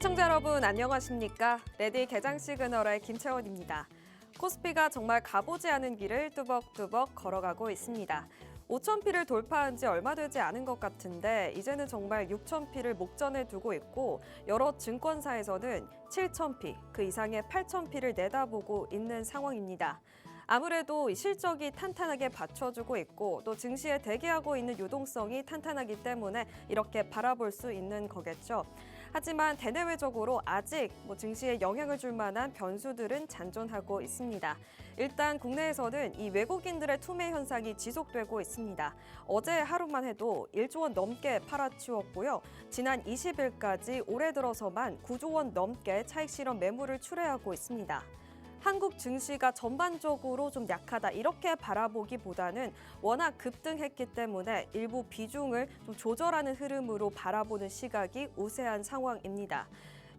시청자 여러분 안녕하십니까? 레디 개장 시그널의 김채원입니다. 코스피가 정말 가보지 않은 길을 뚜벅뚜벅 걸어가고 있습니다. 5,000피를 돌파한 지 얼마 되지 않은 것 같은데 이제는 정말 6,000피를 목전에 두고 있고 여러 증권사에서는 7,000피, 그 이상의 8,000피를 내다보고 있는 상황입니다. 아무래도 실적이 탄탄하게 받쳐주고 있고 또 증시에 대기하고 있는 유동성이 탄탄하기 때문에 이렇게 바라볼 수 있는 거겠죠. 하지만 대내외적으로 아직 증시에 영향을 줄 만한 변수들은 잔존하고 있습니다. 일단 국내에서는 이 외국인들의 투매 현상이 지속되고 있습니다. 어제 하루만 해도 1조 원 넘게 팔아치웠고요. 지난 20일까지 올해 들어서만 9조 원 넘게 차익 실현 매물을 출회하고 있습니다. 한국 증시가 전반적으로 좀 약하다 이렇게 바라보기보다는 워낙 급등했기 때문에 일부 비중을 좀 조절하는 흐름으로 바라보는 시각이 우세한 상황입니다.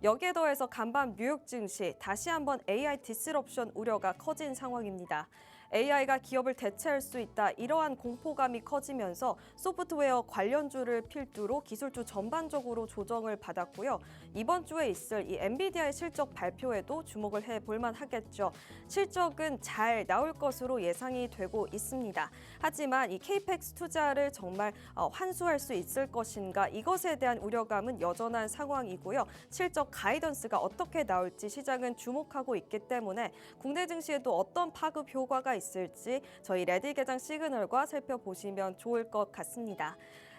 여기에 더해서 간밤 뉴욕 증시 다시 한번 AI 디스럽션 우려가 커진 상황입니다. AI가 기업을 대체할 수 있다 이러한 공포감이 커지면서 소프트웨어 관련주를 필두로 기술주 전반적으로 조정을 받았고요. 이번 주에 있을 이 엔비디아의 실적 발표에도 주목을 해볼 만하겠죠. 실적은 잘 나올 것으로 예상이 되고 있습니다. 하지만 이 케이펙스 투자를 정말 환수할 수 있을 것인가 이것에 대한 우려감은 여전한 상황이고요. 실적 가이던스가 어떻게 나올지 시장은 주목하고 있기 때문에 국내 증시에도 어떤 파급 효과가 있을지 저희 레디 개장 시그널과 살펴보시면 좋을 것 같습니다.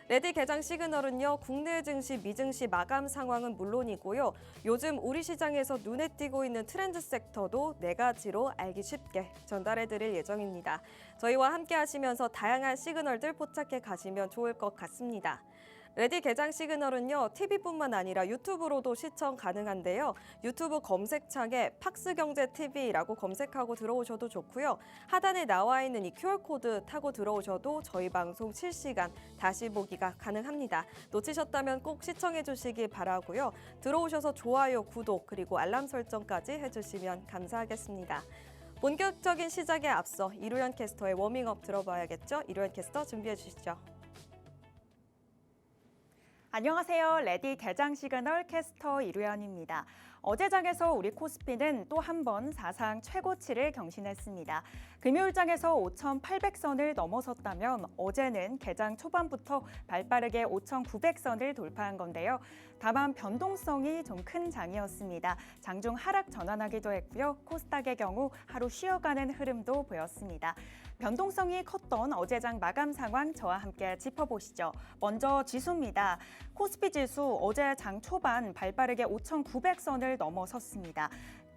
레디 개장 시그널은요, 국내 증시, 미증시 마감 상황은 물론이고요. 요즘 우리 시장에서 눈에 띄고 있는 트렌드 섹터도 4가지로 알기 쉽게 전달해드릴 예정입니다. 저희와 함께 하시면서 다양한 시그널들 포착해 가시면 좋을 것 같습니다. 레디 개장 시그널은요, TV뿐만 아니라 유튜브로도 시청 가능한데요. 유튜브 검색창에 팍스경제TV라고 검색하고 들어오셔도 좋고요. 하단에 나와 있는 이 QR코드 타고 들어오셔도 저희 방송 실시간 다시 보기가 가능합니다. 놓치셨다면 꼭 시청해 주시기 바라고요. 들어오셔서 좋아요, 구독, 그리고 알람 설정까지 해주시면 감사하겠습니다. 본격적인 시작에 앞서 이루연 캐스터의 워밍업 들어봐야겠죠? 이루연 캐스터 준비해 주시죠. 안녕하세요. 레디 개장 시그널 캐스터 이루연입니다. 어제장에서 우리 코스피는 또 한 번 사상 최고치를 경신했습니다. 금요일장에서 5,800선을 넘어섰다면 어제는 개장 초반부터 발빠르게 5,900선을 돌파한 건데요. 다만 변동성이 좀 큰 장이었습니다. 장중 하락 전환하기도 했고요. 코스닥의 경우 하루 쉬어가는 흐름도 보였습니다. 변동성이 컸던 어제장 마감 상황 저와 함께 짚어보시죠. 먼저 지수입니다. 코스피 지수 어제 장 초반 발빠르게 5,900선을 넘어섰습니다.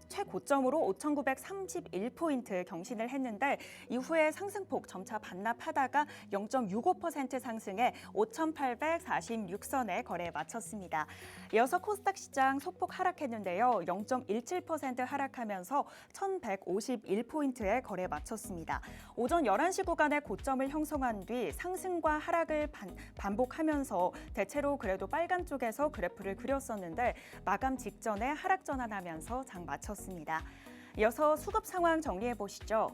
최고점으로 5,931포인트 경신을 했는데 이후에 상승폭 점차 반납하다가 0.65% 상승해 5,846선에 거래에 마쳤습니다. 이어서 코스닥 시장 소폭 하락했는데요. 0.17% 하락하면서 1,151포인트에 거래에 마쳤습니다. 오전 11시 구간의 고점을 형성한 뒤 상승과 하락을 반복하면서 대체로 그래도 빨간 쪽에서 그래프를 그렸었는데 마감 직전에 하락 전환하면서 장 마쳤습니다. 이어서 수급 상황 정리해 보시죠.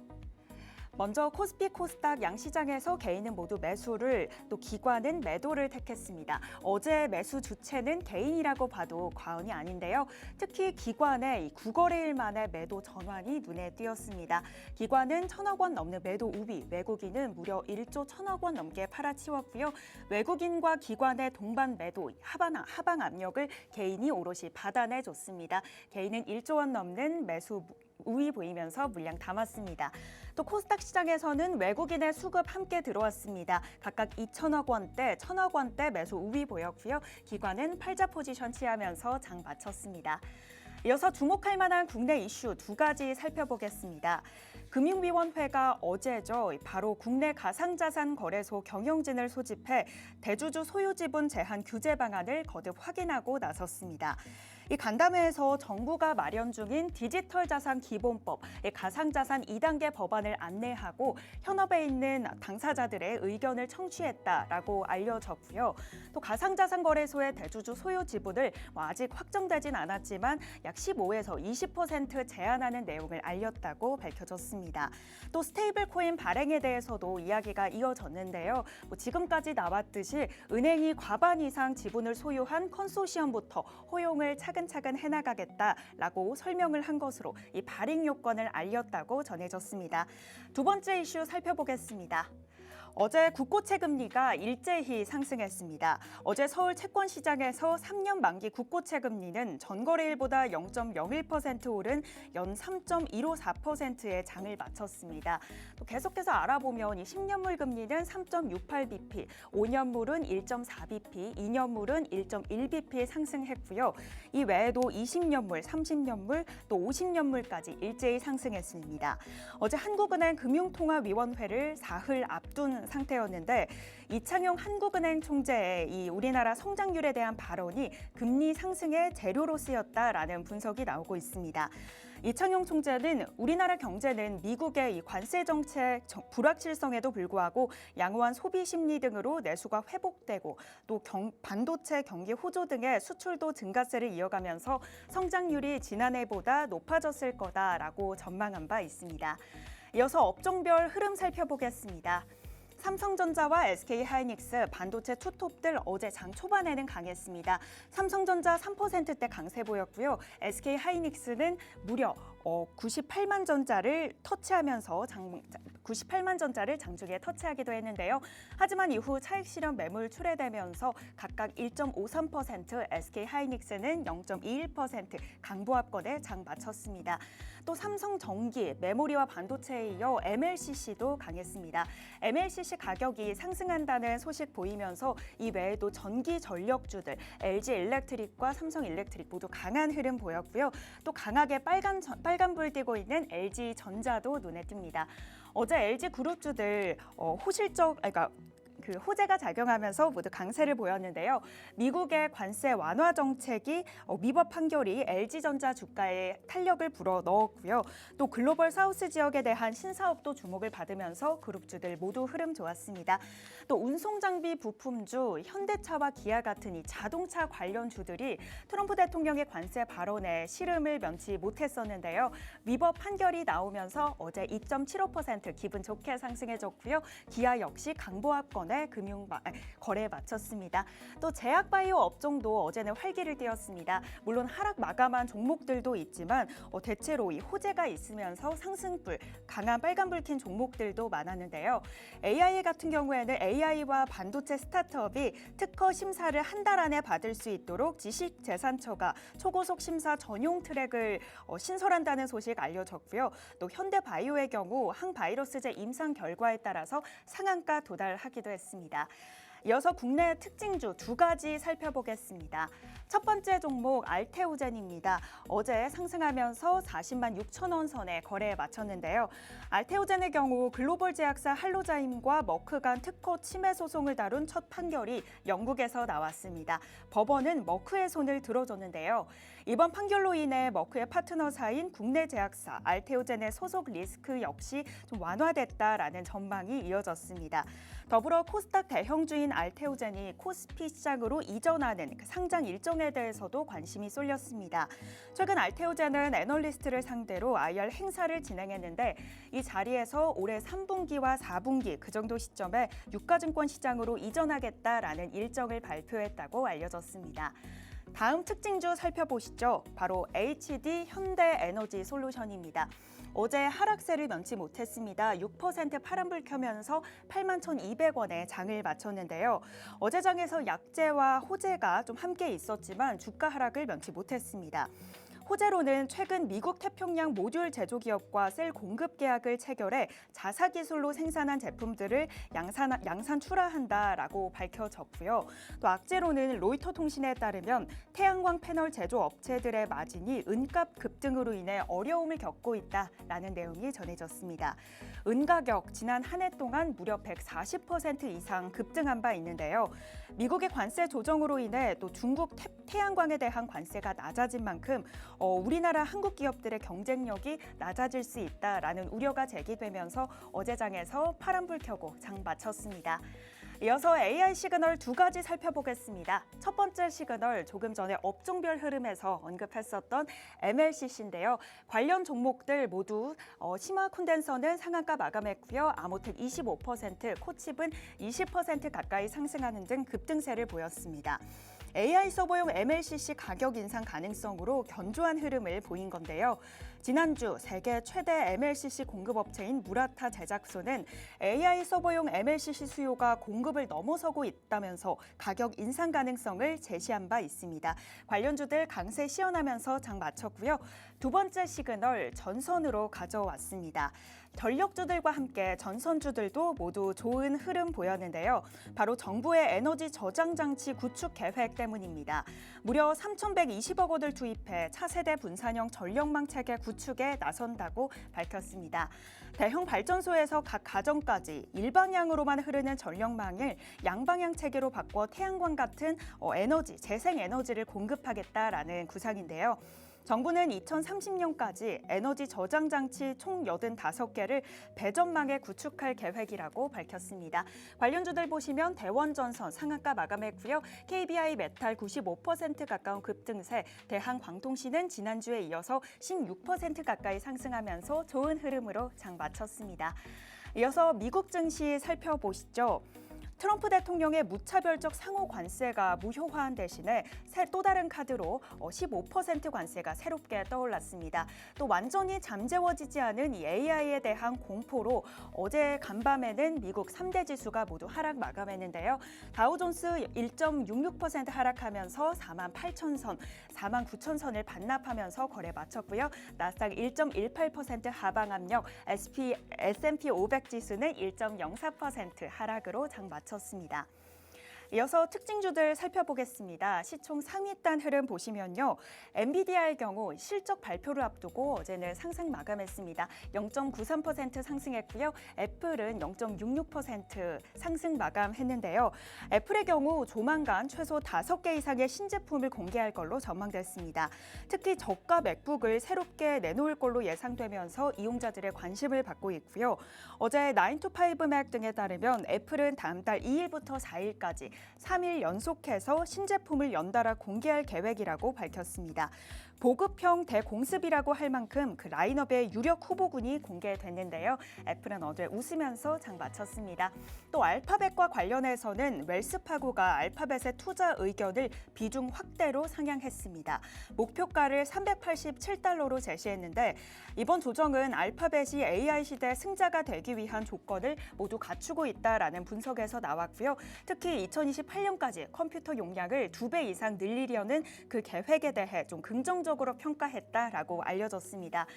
먼저 코스피, 코스닥 양시장에서 개인은 모두 매수를, 또 기관은 매도를 택했습니다. 어제 매수 주체는 개인이라고 봐도 과언이 아닌데요. 특히 기관의 9거래일 만에 매도 전환이 눈에 띄었습니다. 기관은 1,000억 원 넘는 매도 우위, 외국인은 무려 1조 1,000억 원 넘게 팔아치웠고요. 외국인과 기관의 동반 매도, 하방 압력을 개인이 오롯이 받아내줬습니다. 개인은 1조 원 넘는 매수 우위 보이면서 물량 담았습니다. 또 코스닥 시장에서는 외국인의 수급 함께 들어왔습니다. 각각 2천억 원대, 1,000억 원대 매수 우위 보였고요. 기관은 팔자 포지션 취하면서 장 마쳤습니다. 이어서 주목할 만한 국내 이슈 2가지 살펴보겠습니다. 금융위원회가 어제죠. 바로 국내 가상자산 거래소 경영진을 소집해 대주주 소유 지분 제한 규제 방안을 거듭 확인하고 나섰습니다. 이 간담회에서 정부가 마련 중인 디지털 자산 기본법, 가상자산 2단계 법안을 안내하고 현업에 있는 당사자들의 의견을 청취했다라고 알려졌고요. 또 가상자산 거래소의 대주주 소유 지분을 아직 확정되진 않았지만 약 15에서 20% 제한하는 내용을 알렸다고 밝혀졌습니다. 또 스테이블 코인 발행에 대해서도 이야기가 이어졌는데요. 지금까지 나왔듯이 은행이 과반 이상 지분을 소유한 컨소시엄부터 허용을 차근 차근차근 해나가겠다라고 설명을 한 것으로 이 발행 요건을 알렸다고 전해졌습니다. 두 번째 이슈 살펴보겠습니다. 어제 국고채 금리가 일제히 상승했습니다. 어제 서울 채권시장에서 3년 만기 국고채 금리는 전거래일보다 0.01% 오른 연 3.154%의 장을 마쳤습니다. 또 계속해서 알아보면 이 10년물 금리는 3.68bp, 5년물은 1.4bp, 2년물은 1.1bp 상승했고요. 이 외에도 20년물, 30년물, 또 50년물까지 일제히 상승했습니다. 어제 한국은행 금융통화위원회를 사흘 앞둔 상태였는데 이창용 한국은행 총재의 이 우리나라 성장률에 대한 발언이 금리 상승의 재료로 쓰였다라는 분석이 나오고 있습니다. 이창용 총재는 우리나라 경제는 미국의 이 관세 정책 불확실성에도 불구하고 양호한 소비 심리 등으로 내수가 회복되고 또 반도체 경기 호조 등의 수출도 증가세를 이어가면서 성장률이 지난해보다 높아졌을 거다라고 전망한 바 있습니다. 이어서 업종별 흐름 살펴보겠습니다. 삼성전자와 SK하이닉스, 반도체 투톱들 어제 장 초반에는 강했습니다. 삼성전자 3%대 강세 보였고요. SK하이닉스는 무려 98만 전자를 터치하면서 98만 전자를 장중에 터치하기도 했는데요. 하지만 이후 차익 실현 매물 출회되면서 각각 1.53%, SK하이닉스는 0.21% 강보합권에 장 마쳤습니다. 또 삼성전기, 메모리와 반도체에 이어 MLCC도 강했습니다. MLCC 가격이 상승한다는 소식 보이면서 이 외에도 전기 전력주들, LG일렉트릭과 삼성일렉트릭 모두 강한 흐름 보였고요. 또 강하게 빨간불 띄고 있는 LG전자도 눈에 띕니다. 어제 LG 그룹주들 호재가 작용하면서 모두 강세를 보였는데요. 미국의 관세 완화 정책이 위법 판결이 LG전자 주가에 탄력을 불어넣었고요. 또 글로벌 사우스 지역에 대한 신사업도 주목을 받으면서 그룹주들 모두 흐름 좋았습니다. 또 운송장비 부품주, 현대차와 기아 같은 이 자동차 관련 주들이 트럼프 대통령의 관세 발언에 시름을 면치 못했었는데요. 위법 판결이 나오면서 어제 2.75% 기분 좋게 상승해졌고요. 기아 역시 강보합권에 거래에 마쳤습니다. 또 제약바이오 업종도 어제는 활기를 띠었습니다. 물론 하락 마감한 종목들도 있지만 대체로 이 호재가 있으면서 상승불, 강한 빨간불 킨 종목들도 많았는데요. AI 같은 경우에는 AI와 반도체 스타트업이 특허 심사를 한 달 안에 받을 수 있도록 지식재산처가 초고속 심사 전용 트랙을 신설한다는 소식 알려졌고요. 또 현대바이오의 경우 항바이러스제 임상 결과에 따라서 상한가 도달하기도 했습니다. 이어서 국내 특징주 두 가지 살펴보겠습니다. 첫 번째 종목 알테오젠입니다. 어제 상승하면서 40만 6천 원 선에 거래에 마쳤는데요. 알테오젠의 경우 글로벌 제약사 할로자임과 머크 간 특허 침해 소송을 다룬 첫 판결이 영국에서 나왔습니다. 법원은 머크의 손을 들어줬는데요. 이번 판결로 인해 머크의 파트너사인 국내 제약사 알테오젠의 소속 리스크 역시 좀 완화됐다라는 전망이 이어졌습니다. 더불어 코스닥 대형주인 알테오젠이 코스피 시장으로 이전하는 상장 일정에 대해서도 관심이 쏠렸습니다. 최근 알테오젠은 애널리스트를 상대로 IR 행사를 진행했는데 이 자리에서 올해 3분기와 4분기 그 정도 시점에 유가증권 시장으로 이전하겠다라는 일정을 발표했다고 알려졌습니다. 다음 특징주 살펴보시죠. 바로 HD 현대에너지 솔루션입니다. 어제 하락세를 면치 못했습니다. 6% 파란불 켜면서 81,200원에 장을 마쳤는데요. 어제 장에서 약재와 호재가 좀 함께 있었지만 주가 하락을 면치 못했습니다. 호재로는 최근 미국 태평양 모듈 제조기업과 셀 공급 계약을 체결해 자사 기술로 생산한 제품들을 양산 출하한다라고 밝혀졌고요. 또 악재로는 로이터 통신에 따르면 태양광 패널 제조 업체들의 마진이 은값 급등으로 인해 어려움을 겪고 있다라는 내용이 전해졌습니다. 은 가격 지난 한 해 동안 무려 140% 이상 급등한 바 있는데요. 미국의 관세 조정으로 인해 또 중국 태양광에 대한 관세가 낮아진 만큼 우리나라 한국 기업들의 경쟁력이 낮아질 수 있다라는 우려가 제기되면서 어제 장에서 파란불 켜고 장 마쳤습니다. 이어서 AI 시그널 두 가지 살펴보겠습니다. 첫 번째 시그널 조금 전에 업종별 흐름에서 언급했었던 MLCC인데요. 관련 종목들 모두 심화 콘덴서는 상한가 마감했고요. 아모텍 25%, 코칩은 20% 가까이 상승하는 등 급등세를 보였습니다. AI 서버용 MLCC 가격 인상 가능성으로 견조한 흐름을 보인 건데요. 지난주 세계 최대 MLCC 공급업체인 무라타 제작소는 AI 서버용 MLCC 수요가 공급을 넘어서고 있다면서 가격 인상 가능성을 제시한 바 있습니다. 관련주들 강세 시연하면서 장 마쳤고요. 두 번째 시그널 전선으로 가져왔습니다. 전력주들과 함께 전선주들도 모두 좋은 흐름 보였는데요. 바로 정부의 에너지 저장 장치 구축 계획 때문입니다. 무려 3,120억 원을 투입해 차세대 분산형 전력망 체계 구축에 나선다고 밝혔습니다. 대형 발전소에서 각 가정까지 일방향으로만 흐르는 전력망을 양방향 체계로 바꿔 태양광 같은 에너지, 재생 에너지를 공급하겠다라는 구상인데요. 정부는 2030년까지 에너지 저장 장치 총 85개를 배전망에 구축할 계획이라고 밝혔습니다. 관련주들 보시면 대원전선 상한가 마감했고요. KBI 메탈 95% 가까운 급등세, 대한광통신은 지난주에 이어서 16% 가까이 상승하면서 좋은 흐름으로 장 마쳤습니다. 이어서 미국 증시 살펴보시죠. 트럼프 대통령의 무차별적 상호 관세가 무효화한 대신에 또 다른 카드로 15% 관세가 새롭게 떠올랐습니다. 또 완전히 잠재워지지 않은 이 AI에 대한 공포로 어제 간밤에는 미국 3대 지수가 모두 하락 마감했는데요. 다우존스 1.66% 하락하면서 48,000선, 49,000선을 반납하면서 거래 마쳤고요. 나스닥 1.18% 하방 압력, S&P 500 지수는 1.04% 하락으로 장 마쳤습니다. 이어서 특징주들 살펴보겠습니다. 시총 상위단 흐름 보시면요. 엔비디아의 경우 실적 발표를 앞두고 어제는 상승 마감했습니다. 0.93% 상승했고요. 애플은 0.66% 상승 마감했는데요. 애플의 경우 조만간 최소 5개 이상의 신제품을 공개할 걸로 전망됐습니다. 특히 저가 맥북을 새롭게 내놓을 걸로 예상되면서 이용자들의 관심을 받고 있고요. 어제 9to5Mac 등에 따르면 애플은 다음 달 2일부터 4일까지 3일 연속해서 신제품을 연달아 공개할 계획이라고 밝혔습니다. 보급형 대공습이라고 할 만큼 그 라인업의 유력 후보군이 공개됐는데요. 애플은 어제 웃으면서 장 마쳤습니다. 또 알파벳과 관련해서는 웰스파고가 알파벳의 투자 의견을 비중 확대로 상향했습니다. 목표가를 387달러로 제시했는데 이번 조정은 알파벳이 AI 시대 승자가 되기 위한 조건을 모두 갖추고 있다라는 분석에서 나왔고요. 특히 2028년까지 컴퓨터 용량을 2배 이상 늘리려는 그 계획에 대해 좀 긍정적으로 평가했다라고 알려졌습니다.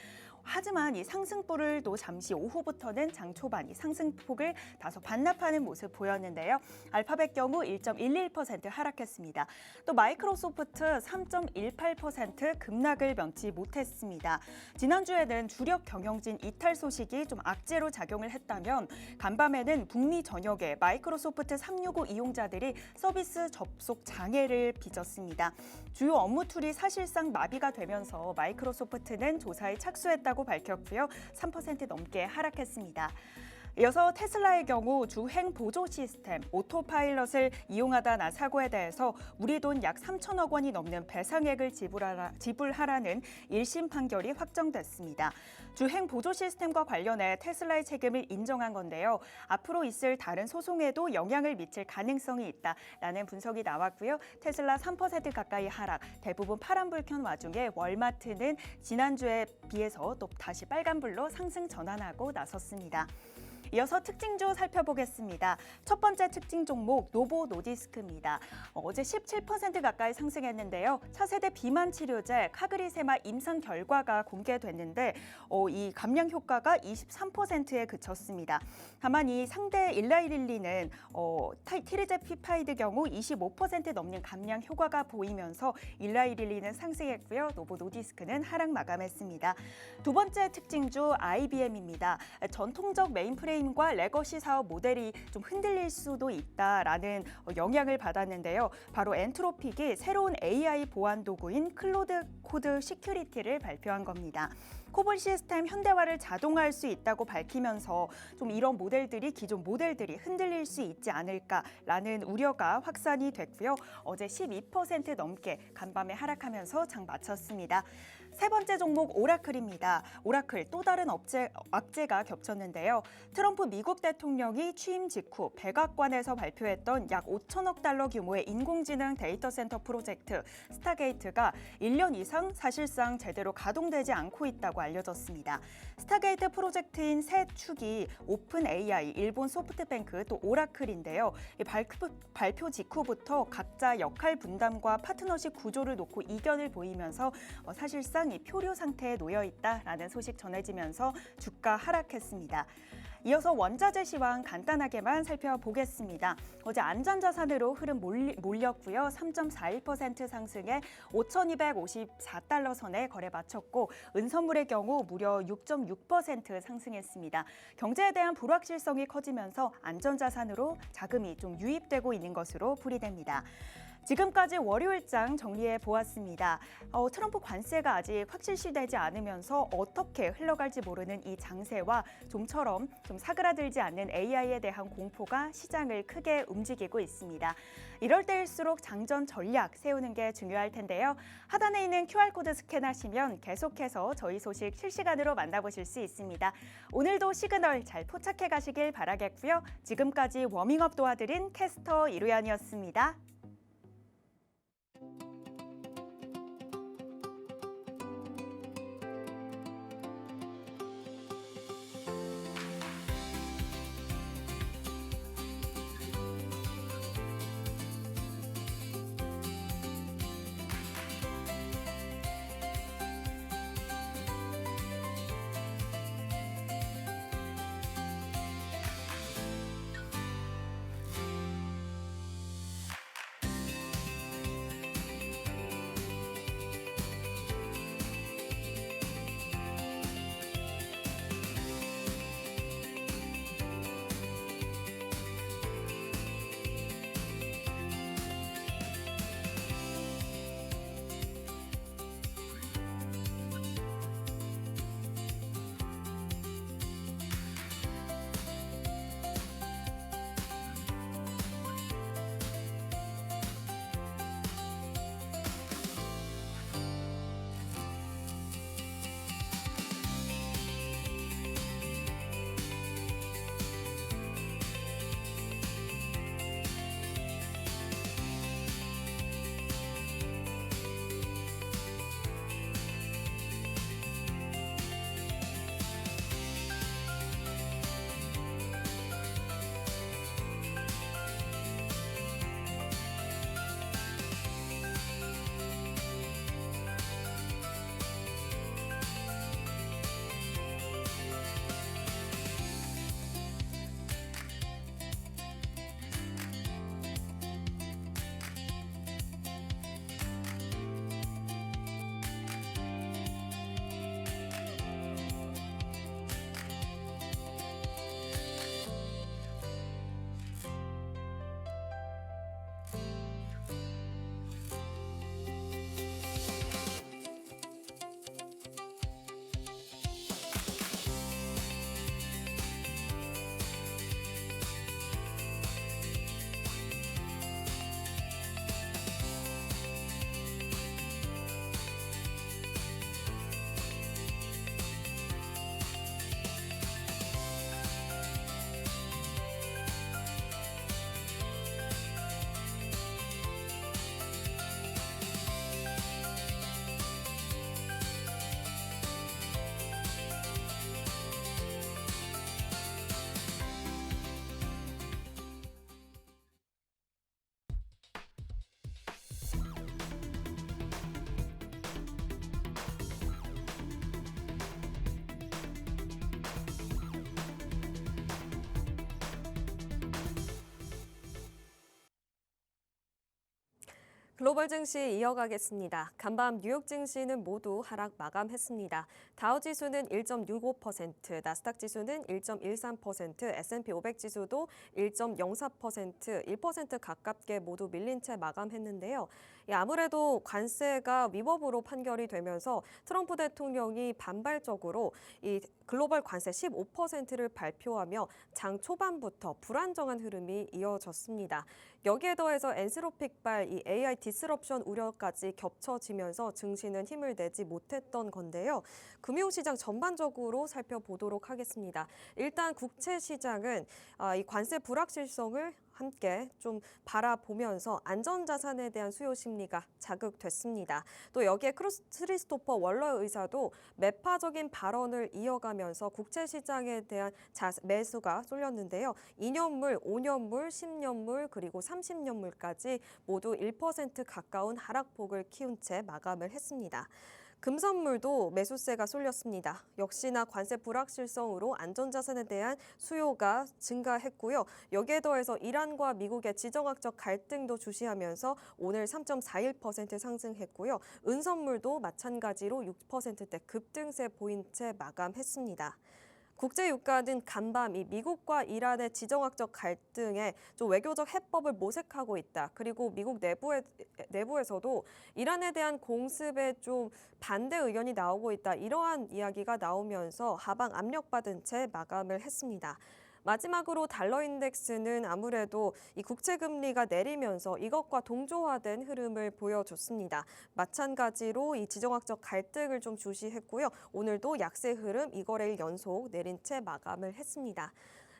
하지만 이 상승폭을 또 잠시 오후부터는 장 초반 이 상승폭을 다소 반납하는 모습 보였는데요. 알파벳 경우 1.11% 하락했습니다. 또 마이크로소프트 3.18% 급락을 면치 못했습니다. 지난주에는 주력 경영진 이탈 소식이 좀 악재로 작용을 했다면 간밤에는 북미 전역의 마이크로소프트 365 이용자들이 서비스 접속 장애를 빚었습니다. 주요 업무 툴이 사실상 마비가 되면서 마이크로소프트는 조사에 착수했다고 밝혔고요. 3% 넘게 하락했습니다. 이어서 테슬라의 경우 주행 보조 시스템 오토파일럿을 이용하다 난 사고에 대해서 우리 돈 약 3천억 원이 넘는 배상액을 지불하라는 1심 판결이 확정됐습니다. 주행 보조 시스템과 관련해 테슬라의 책임을 인정한 건데요. 앞으로 있을 다른 소송에도 영향을 미칠 가능성이 있다라는 분석이 나왔고요. 테슬라 3% 가까이 하락, 대부분 파란불 켠 와중에 월마트는 지난주에 비해서 또 다시 빨간불로 상승 전환하고 나섰습니다. 이어서 특징주 살펴보겠습니다. 첫 번째 특징 종목 노보 노디스크입니다. 어제 17% 가까이 상승했는데요. 차세대 비만 치료제 카그리세마 임상 결과가 공개됐는데 이 감량 효과가 23%에 그쳤습니다. 다만 이 상대 일라이릴리는 티르제피파이드 경우 25% 넘는 감량 효과가 보이면서 일라이릴리는 상승했고요. 노보 노디스크는 하락 마감했습니다. 두 번째 특징주 IBM입니다. 전통적 메인프레임과 레거시 사업 모델이 좀 흔들릴 수도 있다라는 영향을 받았는데요. 바로 엔트로픽이 새로운 AI 보안 도구인 클로드 코드 시큐리티를 발표한 겁니다. 코볼 시스템 현대화를 자동화할 수 있다고 밝히면서 좀 이런 모델들이 기존 모델들이 흔들릴 수 있지 않을까라는 우려가 확산이 됐고요. 어제 12% 넘게 간밤에 하락하면서 장 마쳤습니다. 세 번째 종목 오라클입니다. 오라클 또 다른 악재가 겹쳤는데요. 트럼프 미국 대통령이 취임 직후 백악관에서 발표했던 약 5천억 달러 규모의 인공지능 데이터 센터 프로젝트 스타게이트가 1년 이상 사실상 제대로 가동되지 않고 있다고 알려졌습니다. 스타게이트 프로젝트인 세 축이 오픈 AI, 일본 소프트뱅크 또 오라클인데요. 발표 직후부터 각자 역할 분담과 파트너십 구조를 놓고 이견을 보이면서 사실상 이 표류 상태에 놓여 있다라는 소식 전해지면서 주가 하락했습니다. 이어서 원자재 시황 간단하게만 살펴보겠습니다. 어제 안전자산으로 흐름 몰렸고요. 3.41% 상승해 5,254달러 선에 거래 마쳤고 은선물의 경우 무려 6.6% 상승했습니다. 경제에 대한 불확실성이 커지면서 안전자산으로 자금이 좀 유입되고 있는 것으로 풀이됩니다. 지금까지 월요일장 정리해 보았습니다. 트럼프 관세가 아직 확실시되지 않으면서 어떻게 흘러갈지 모르는 이 장세와 좀처럼 좀 사그라들지 않는 AI에 대한 공포가 시장을 크게 움직이고 있습니다. 이럴 때일수록 장전 전략 세우는 게 중요할 텐데요. 하단에 있는 QR코드 스캔하시면 계속해서 저희 소식 실시간으로 만나보실 수 있습니다. 오늘도 시그널 잘 포착해 가시길 바라겠고요. 지금까지 워밍업 도와드린 캐스터 이루연이었습니다. 글로벌 증시 이어가겠습니다. 간밤 뉴욕 증시는 모두 하락 마감했습니다. 다우 지수는 1.65%, 나스닥 지수는 1.13%, S&P 500 지수도 1.04%, 1% 가깝게 모두 밀린 채 마감했는데요. 아무래도 관세가 위법으로 판결이 되면서 트럼프 대통령이 반발적으로 이 글로벌 관세 15%를 발표하며 장 초반부터 불안정한 흐름이 이어졌습니다. 여기에 더해서 엔스로픽발 이 AI 디스럽션 우려까지 겹쳐지면서 증시는 힘을 내지 못했던 건데요. 금융시장 전반적으로 살펴보도록 하겠습니다. 일단 국채 시장은 이 관세 불확실성을 함께 좀 바라보면서 안전자산에 대한 수요 심리가 자극됐습니다. 또 여기에 크리스토퍼 월러 의사도 매파적인 발언을 이어가면서 국채 시장에 대한 매수가 쏠렸는데요. 2년물, 5년물, 10년물 그리고 30년물까지 모두 1% 가까운 하락폭을 키운 채 마감을 했습니다. 금선물도 매수세가 쏠렸습니다. 역시나 관세 불확실성으로 안전자산에 대한 수요가 증가했고요. 여기에 더해서 이란과 미국의 지정학적 갈등도 주시하면서 오늘 3.41% 상승했고요. 은선물도 마찬가지로 6%대 급등세 보인 채 마감했습니다. 국제 유가는 간밤 이 미국과 이란의 지정학적 갈등에 좀 외교적 해법을 모색하고 있다. 그리고 미국 내부에서도 이란에 대한 공습에 좀 반대 의견이 나오고 있다. 이러한 이야기가 나오면서 하방 압력받은 채 마감을 했습니다. 마지막으로 달러 인덱스는 아무래도 이 국채 금리가 내리면서 이것과 동조화된 흐름을 보여줬습니다. 마찬가지로 이 지정학적 갈등을 좀 주시했고요. 오늘도 약세 흐름 2거래일 연속 내린 채 마감을 했습니다.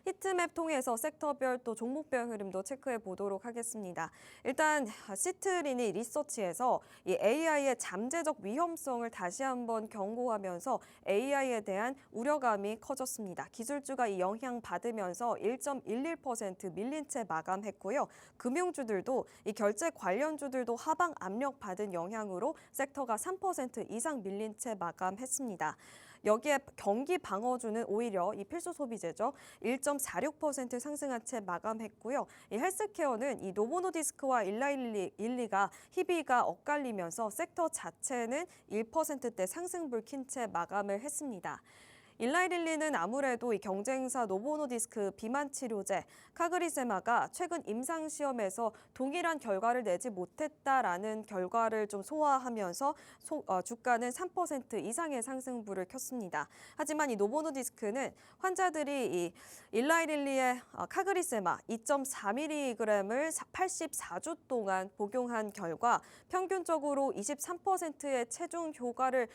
히트맵 통해서 섹터별 또 종목별 흐름도 체크해 보도록 하겠습니다. 일단 시트리니 리서치에서 이 AI의 잠재적 위험성을 다시 한번 경고하면서 AI에 대한 우려감이 커졌습니다. 기술주가 이 영향 받으면서 1.11% 밀린 채 마감했고요. 금융주들도 이 결제 관련주들도 하방 압력 받은 영향으로 섹터가 3% 이상 밀린 채 마감했습니다. 여기에 경기 방어주는 오히려 이 필수 소비재죠. 1.46% 상승한 채 마감했고요. 이 헬스케어는 이 노보노디스크와 일리가 희비가 엇갈리면서 섹터 자체는 1%대 상승불 킨 채 마감을 했습니다. 일라이릴리는 아무래도 이 경쟁사 노보노디스크 비만 치료제 카그리세마가 최근 임상 시험에서 동일한 결과를 내지 못했다라는 결과를 좀 소화하면서 주가는 3% 이상의 상승불을 켰습니다. 하지만 이 노보노디스크는 환자들이 이 일라이릴리의 카그리세마 2.4mg을 84주 동안 복용한 결과 평균적으로 23%의 체중 효과를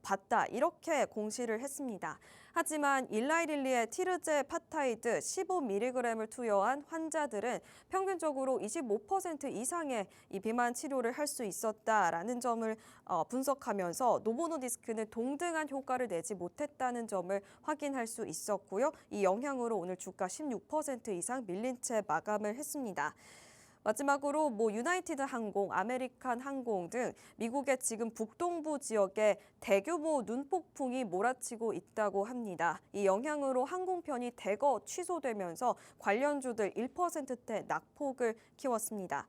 봤다 이렇게 공시를 했습니다. 하지만 일라이릴리의 티르제 파타이드 15mg을 투여한 환자들은 평균적으로 25% 이상의 이 비만 치료를 할 수 있었다라는 점을 분석하면서 노보노디스크는 동등한 효과를 내지 못했다는 점을 확인할 수 있었고요. 이 영향으로 오늘 주가 16% 이상 밀린 채 마감을 했습니다. 마지막으로 유나이티드 항공, 아메리칸 항공 등 미국의 지금 북동부 지역에 대규모 눈폭풍이 몰아치고 있다고 합니다. 이 영향으로 항공편이 대거 취소되면서 관련주들 1%대 낙폭을 키웠습니다.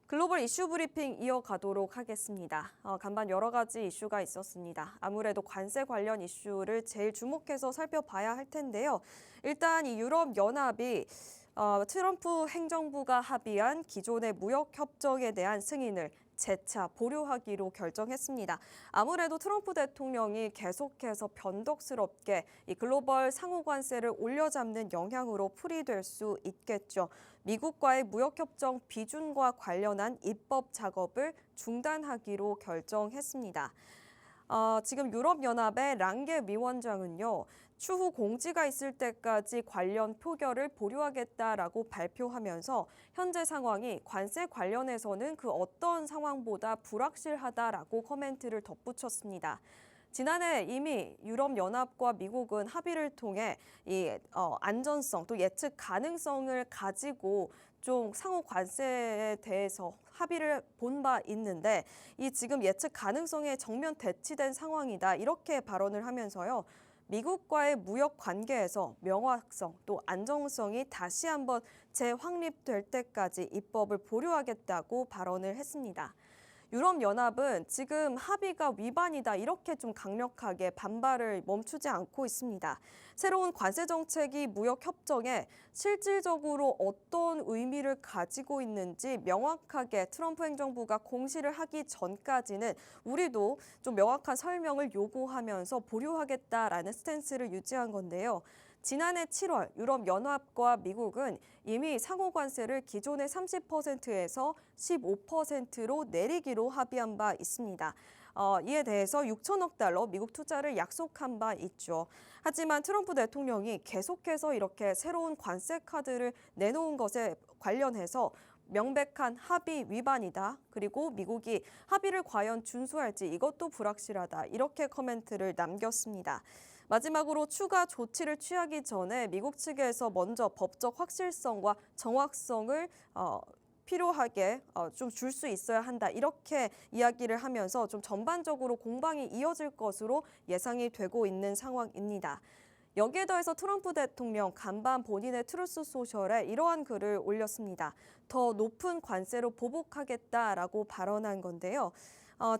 글로벌 이슈 브리핑 이어가도록 하겠습니다. 간밤 여러 가지 이슈가 있었습니다. 아무래도 관세 관련 이슈를 제일 주목해서 살펴봐야 할 텐데요. 일단 이 유럽연합이 트럼프 행정부가 합의한 기존의 무역 협정에 대한 승인을 재차 보류하기로 결정했습니다. 아무래도 트럼프 대통령이 계속해서 변덕스럽게 이 글로벌 상호 관세를 올려잡는 영향으로 풀이될 수 있겠죠. 미국과의 무역협정 비준과 관련한 입법 작업을 중단하기로 결정했습니다. 지금 유럽연합의 랑게 위원장은요. 추후 공지가 있을 때까지 관련 표결을 보류하겠다라고 발표하면서 현재 상황이 관세 관련해서는 그 어떤 상황보다 불확실하다라고 코멘트를 덧붙였습니다. 지난해 이미 유럽연합과 미국은 합의를 통해 이 안전성 또 예측 가능성을 가지고 좀 상호 관세에 대해서 합의를 본 바 있는데 이 지금 예측 가능성에 정면 대치된 상황이다 이렇게 발언을 하면서요. 미국과의 무역 관계에서 명확성 또 안정성이 다시 한번 재확립될 때까지 입법을 보류하겠다고 발언을 했습니다. 유럽연합은 지금 합의가 위반이다 이렇게 좀 강력하게 반발을 멈추지 않고 있습니다. 새로운 관세 정책이 무역 협정에 실질적으로 어떤 의미를 가지고 있는지 명확하게 트럼프 행정부가 공시를 하기 전까지는 우리도 좀 명확한 설명을 요구하면서 보류하겠다라는 스탠스를 유지한 건데요. 지난해 7월 유럽연합과 미국은 이미 상호 관세를 기존의 30%에서 15%로 내리기로 합의한 바 있습니다. 이에 대해서 6천억 달러 미국 투자를 약속한 바 있죠. 하지만 트럼프 대통령이 계속해서 이렇게 새로운 관세 카드를 내놓은 것에 관련해서 명백한 합의 위반이다. 그리고 미국이 합의를 과연 준수할지 이것도 불확실하다. 이렇게 코멘트를 남겼습니다. 마지막으로 추가 조치를 취하기 전에 미국 측에서 먼저 법적 확실성과 정확성을 필요하게 좀 줄 수 있어야 한다. 이렇게 이야기를 하면서 좀 전반적으로 공방이 이어질 것으로 예상이 되고 있는 상황입니다. 여기에 더해서 트럼프 대통령 간밤 본인의 트루스 소셜에 이러한 글을 올렸습니다. 더 높은 관세로 보복하겠다라고 발언한 건데요.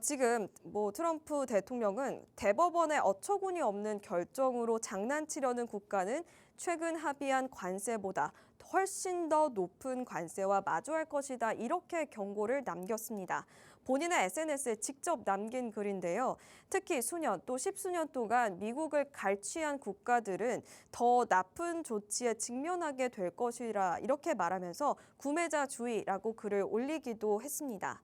지금 트럼프 대통령은 대법원의 어처구니 없는 결정으로 장난치려는 국가는 최근 합의한 관세보다 훨씬 더 높은 관세와 마주할 것이다. 이렇게 경고를 남겼습니다. 본인의 SNS에 직접 남긴 글인데요. 특히 수년 또 십수년 동안 미국을 갈취한 국가들은 더 나쁜 조치에 직면하게 될 것이라 이렇게 말하면서 구매자주의라고 글을 올리기도 했습니다.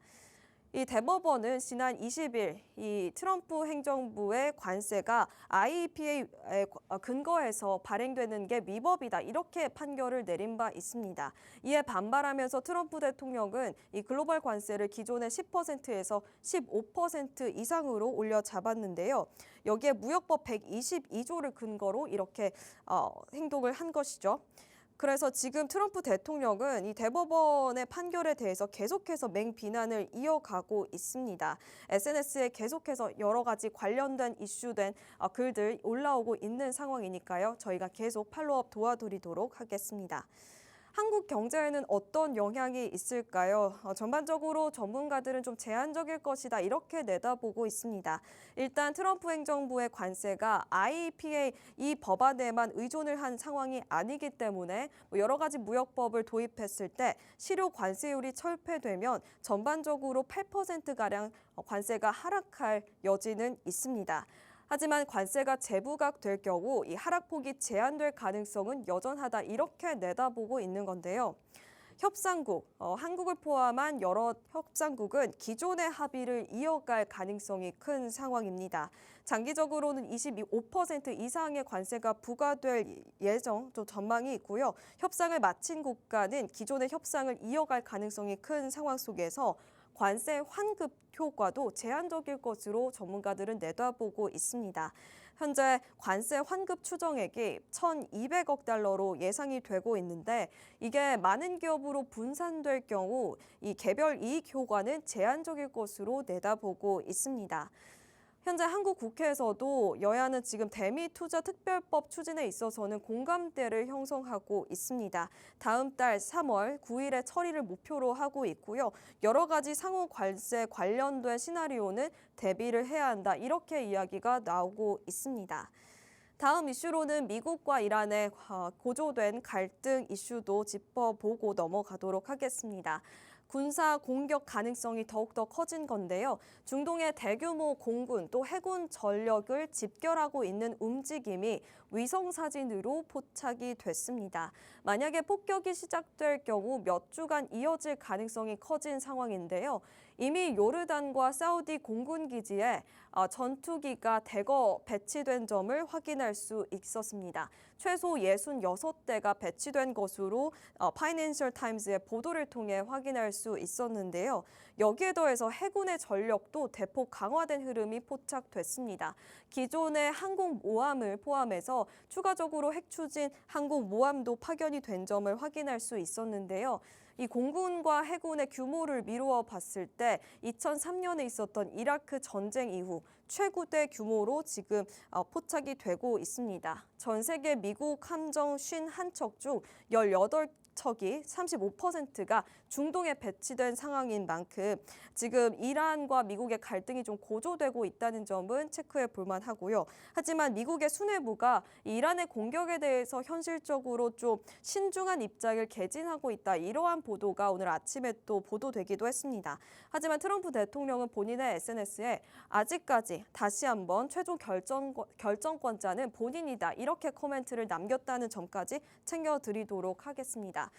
이 대법원은 지난 20일 이 트럼프 행정부의 관세가 IEPA에 근거해서 발행되는 게 위법이다 이렇게 판결을 내린 바 있습니다. 이에 반발하면서 트럼프 대통령은 이 글로벌 관세를 기존의 10%에서 15% 이상으로 올려 잡았는데요. 여기에 무역법 122조를 근거로 이렇게 행동을 한 것이죠. 그래서 지금 트럼프 대통령은 이 대법원의 판결에 대해서 계속해서 맹비난을 이어가고 있습니다. SNS에 계속해서 여러 가지 관련된 이슈된 글들 올라오고 있는 상황이니까요. 저희가 계속 팔로우업 도와드리도록 하겠습니다. 한국 경제에는 어떤 영향이 있을까요? 전반적으로 전문가들은 좀 제한적일 것이다 이렇게 내다보고 있습니다. 일단 트럼프 행정부의 관세가 IEPA 이 법안에만 의존을 한 상황이 아니기 때문에 여러 가지 무역법을 도입했을 때 실효 관세율이 철폐되면 전반적으로 8%가량 관세가 하락할 여지는 있습니다. 하지만 관세가 재부각될 경우 이 하락폭이 제한될 가능성은 여전하다 이렇게 내다보고 있는 건데요. 협상국, 한국을 포함한 여러 협상국은 기존의 합의를 이어갈 가능성이 큰 상황입니다. 장기적으로는 25% 이상의 관세가 부과될 예정, 좀 전망이 있고요. 협상을 마친 국가는 기존의 협상을 이어갈 가능성이 큰 상황 속에서 관세 환급 효과도 제한적일 것으로 전문가들은 내다보고 있습니다. 현재 관세 환급 추정액이 1,200억 달러로 예상이 되고 있는데 이게 많은 기업으로 분산될 경우 이 개별 이익 효과는 제한적일 것으로 내다보고 있습니다. 현재 한국 국회에서도 여야는 지금 대미 투자 특별법 추진에 있어서는 공감대를 형성하고 있습니다. 다음 달 3월 9일에 처리를 목표로 하고 있고요. 여러 가지 상호 관세 관련된 시나리오는 대비를 해야 한다. 이렇게 이야기가 나오고 있습니다. 다음 이슈로는 미국과 이란의 고조된 갈등 이슈도 짚어보고 넘어가도록 하겠습니다. 군사 공격 가능성이 더욱더 커진 건데요. 중동의 대규모 공군 또 해군 전력을 집결하고 있는 움직임이 위성 사진으로 포착이 됐습니다. 만약에 폭격이 시작될 경우 몇 주간 이어질 가능성이 커진 상황인데요. 이미 요르단과 사우디 공군 기지에 전투기가 대거 배치된 점을 확인할 수 있었습니다. 최소 66대가 배치된 것으로 파이낸셜 타임즈의 보도를 통해 확인할 수 있었는데요. 여기에 더해서 해군의 전력도 대폭 강화된 흐름이 포착됐습니다. 기존의 항공모함을 포함해서 추가적으로 핵추진 항공모함도 파견이 된 점을 확인할 수 있었는데요. 이 공군과 해군의 규모를 미루어 봤을 때 2003년에 있었던 이라크 전쟁 이후 최고대 규모로 지금 포착이 되고 있습니다. 전 세계 미국 함정 51척 중 18척이 35%가 중동에 배치된 상황인 만큼 지금 이란과 미국의 갈등이 좀 고조되고 있다는 점은 체크해 볼 만하고요. 하지만 미국의 수뇌부가 이란의 공격에 대해서 현실적으로 좀 신중한 입장을 개진하고 있다. 이러한 보도가 오늘 아침에 또 보도되기도 했습니다. 하지만 트럼프 대통령은 본인의 SNS에 아직까지 다시 한번 최종 결정권자는 본인이다. 이렇게 코멘트를 남겼다는 점까지 챙겨드리도록 하겠습니다.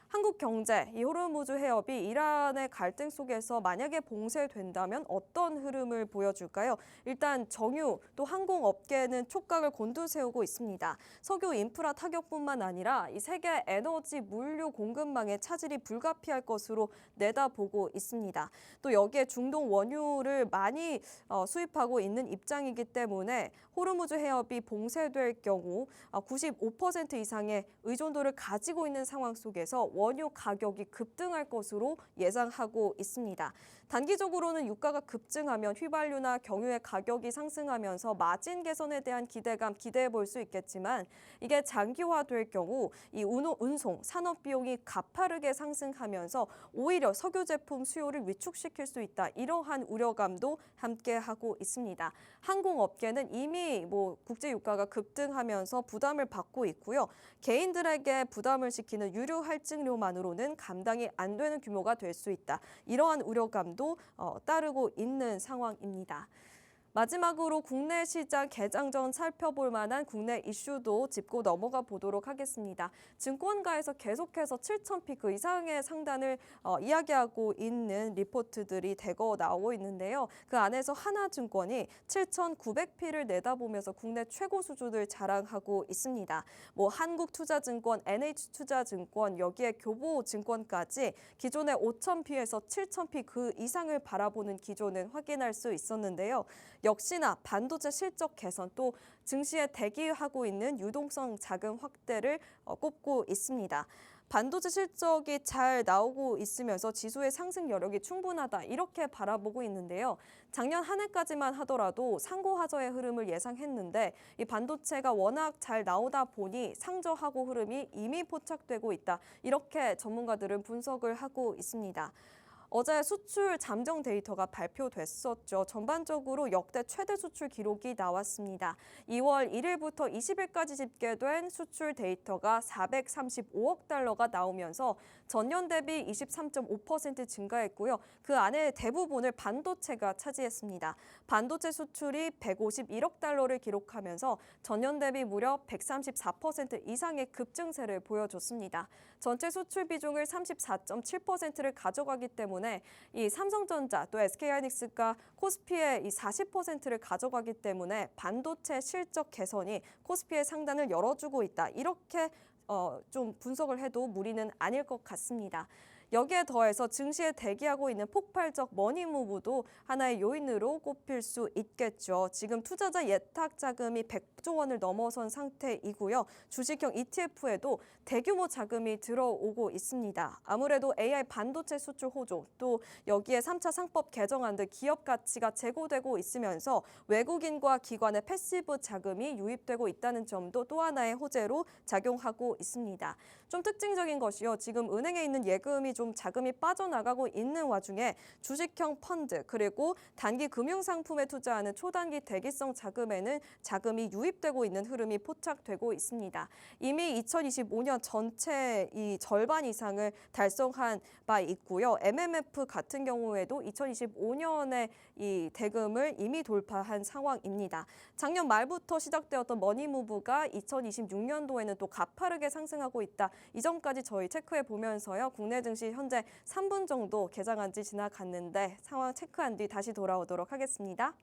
한국 경제, 이 호르무즈 해협이 이란의 갈등 속에서 만약에 봉쇄된다면 어떤 흐름을 보여줄까요? 일단 정유, 또 항공업계는 촉각을 곤두세우고 있습니다. 석유 인프라 타격뿐만 아니라 이 세계 에너지 물류 공급망의 차질이 불가피할 것으로 내다보고 있습니다. 또 여기에 중동 원유를 많이 수입하고 있는 입장이기 때문에 호르무즈 해협이 봉쇄될 경우 95% 이상의 의존도를 가지고 있는 상황 속에서 원유 가격이 급등할 것으로 예상하고 있습니다. 단기적으로는 유가가 급증하면 휘발유나 경유의 가격이 상승하면서 마진 개선에 대한 기대감 기대해 볼 수 있겠지만 이게 장기화될 경우 이 운송, 산업 비용이 가파르게 상승하면서 오히려 석유 제품 수요를 위축시킬 수 있다. 이러한 우려감도 함께하고 있습니다. 항공업계는 이미 국제 유가가 급등하면서 부담을 받고 있고요. 개인들에게 부담을 시키는 유류 할증료만으로는 감당이 안 되는 규모가 될 수 있다. 이러한 우려감도 따르고 있는 상황입니다. 마지막으로 국내 시장 개장 전 살펴볼 만한 국내 이슈도 짚고 넘어가 보도록 하겠습니다. 증권가에서 계속해서 7,000피크 이상의 상단을 이야기하고 있는 리포트들이 대거 나오고 있는데요. 그 안에서 하나증권이 7,900피를 내다보면서 국내 최고 수준을 자랑하고 있습니다. 한국투자증권, NH투자증권, 여기에 교보증권까지 기존의 5,000피에서 7,000피 그 이상을 바라보는 기조는 확인할 수 있었는데요. 역시나 반도체 실적 개선 또 증시에 대기하고 있는 유동성 자금 확대를 꼽고 있습니다. 반도체 실적이 잘 나오고 있으면서 지수의 상승 여력이 충분하다 이렇게 바라보고 있는데요. 작년 한 해까지만 하더라도 상고하저의 흐름을 예상했는데 이 반도체가 워낙 잘 나오다 보니 상저하고 흐름이 이미 포착되고 있다. 이렇게 전문가들은 분석을 하고 있습니다. 어제 수출 잠정 데이터가 발표됐었죠. 전반적으로 역대 최대 수출 기록이 나왔습니다. 2월 1일부터 20일까지 집계된 수출 데이터가 435억 달러가 나오면서 전년 대비 23.5% 증가했고요. 그 안에 대부분을 반도체가 차지했습니다. 반도체 수출이 151억 달러를 기록하면서 전년 대비 무려 134% 이상의 급증세를 보여줬습니다. 전체 수출 비중을 34.7%를 가져가기 때문에 이 삼성전자 또 SK하이닉스가 코스피의 이 40%를 가져가기 때문에 반도체 실적 개선이 코스피의 상단을 열어주고 있다. 이렇게 좀 분석을 해도 무리는 아닐 것 같습니다. 여기에 더해서 증시에 대기하고 있는 폭발적 머니무브도 하나의 요인으로 꼽힐 수 있겠죠. 지금 투자자 예탁 자금이 100조 원을 넘어선 상태이고요. 주식형 ETF에도 대규모 자금이 들어오고 있습니다. 아무래도 AI 반도체 수출 호조, 또 여기에 3차 상법 개정안 등 기업 가치가 제고되고 있으면서 외국인과 기관의 패시브 자금이 유입되고 있다는 점도 또 하나의 호재로 작용하고 있습니다. 좀 특징적인 것이요. 지금 은행에 있는 예금이 좀 자금이 빠져나가고 있는 와중에 주식형 펀드 그리고 단기 금융상품에 투자하는 초단기 대기성 자금에는 자금이 유입되고 있는 흐름이 포착되고 있습니다. 이미 2025년 전체 이 절반 이상을 달성한 바 있고요. MMF 같은 경우에도 2025년에 이 대금을 이미 돌파한 상황입니다. 작년 말부터 시작되었던 머니무브가 2026년도에는 또 가파르게 상승하고 있다. 이 점까지 저희 체크해 보면서요. 국내 증시 현재 3분 정도 개장한 지 지나갔는데 상황 체크한 뒤 다시 돌아오도록 하겠습니다.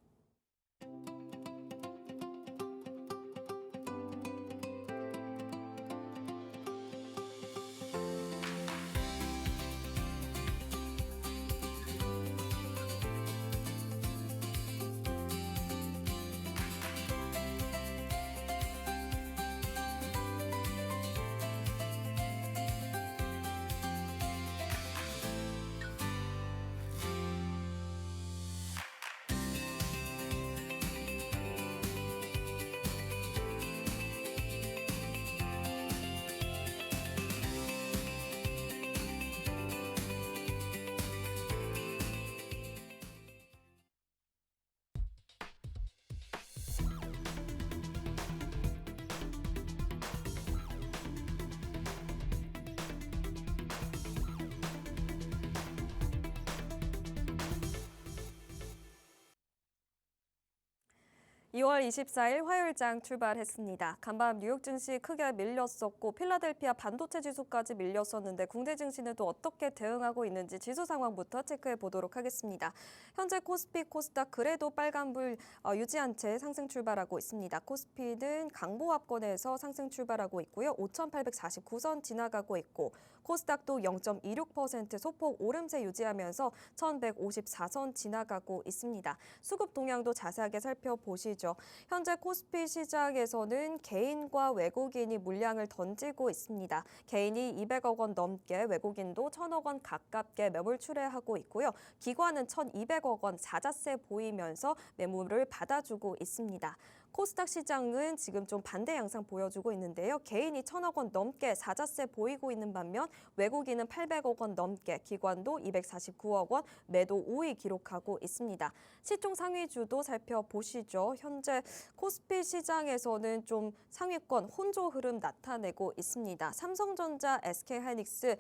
2월 24일 화요일장 출발했습니다. 간밤 뉴욕 증시 크게 밀렸었고 필라델피아 반도체 지수까지 밀렸었는데 국내 증시는 또 어떻게 대응하고 있는지 지수 상황부터 체크해 보도록 하겠습니다. 현재 코스피, 코스닥 그래도 빨간불 유지한 채 상승 출발하고 있습니다. 코스피는 강보합권에서 상승 출발하고 있고요. 5,849선 지나가고 있고 코스닥도 0.26% 소폭 오름세 유지하면서 1,154선 지나가고 있습니다. 수급 동향도 자세하게 살펴보시죠. 현재 코스피 시장에서는 개인과 외국인이 물량을 던지고 있습니다. 개인이 200억 원 넘게, 외국인도 1,000억 원 가깝게 매물 출회하고 있고요. 기관은 1,200억 원 사자세 보이면서 매물을 받아주고 있습니다. 코스닥 시장은 지금 좀 반대 양상 보여주고 있는데요. 개인이 1,000억 원 넘게 사자세 보이고 있는 반면 외국인은 800억 원 넘게, 기관도 249억 원 매도 우위 기록하고 있습니다. 시총 상위주도 살펴보시죠. 현재 코스피 시장에서는 좀 상위권 혼조 흐름 나타내고 있습니다. 삼성전자, SK하이닉스